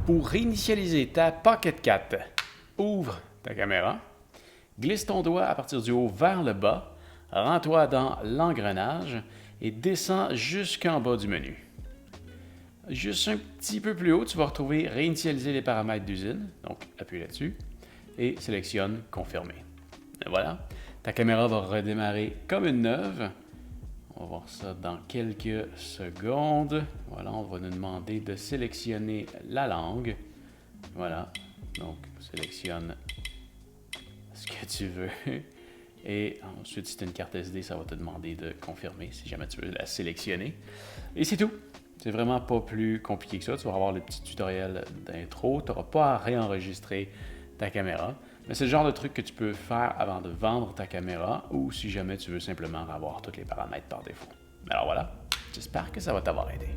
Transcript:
Pour réinitialiser ta Pocket 4, ouvre ta caméra, glisse ton doigt à partir du haut vers le bas, rends-toi dans l'engrenage et descends jusqu'en bas du menu. Juste un petit peu plus haut, tu vas retrouver réinitialiser les paramètres d'usine, donc appuie là-dessus et sélectionne confirmer. Et voilà, ta caméra va redémarrer comme une neuve. On va voir ça dans quelques secondes. Voilà, on va nous demander de sélectionner la langue. Voilà, donc sélectionne ce que tu veux. Et ensuite, si tu as une carte SD, ça va te demander de confirmer si jamais tu veux la sélectionner. Et c'est tout. C'est vraiment pas plus compliqué que ça. Tu vas avoir le petit tutoriel d'intro. Tu n'auras pas à réenregistrer ta caméra. Mais c'est le genre de truc que tu peux faire avant de vendre ta caméra ou si jamais tu veux simplement avoir tous les paramètres par défaut. Alors voilà, j'espère que ça va t'avoir aidé.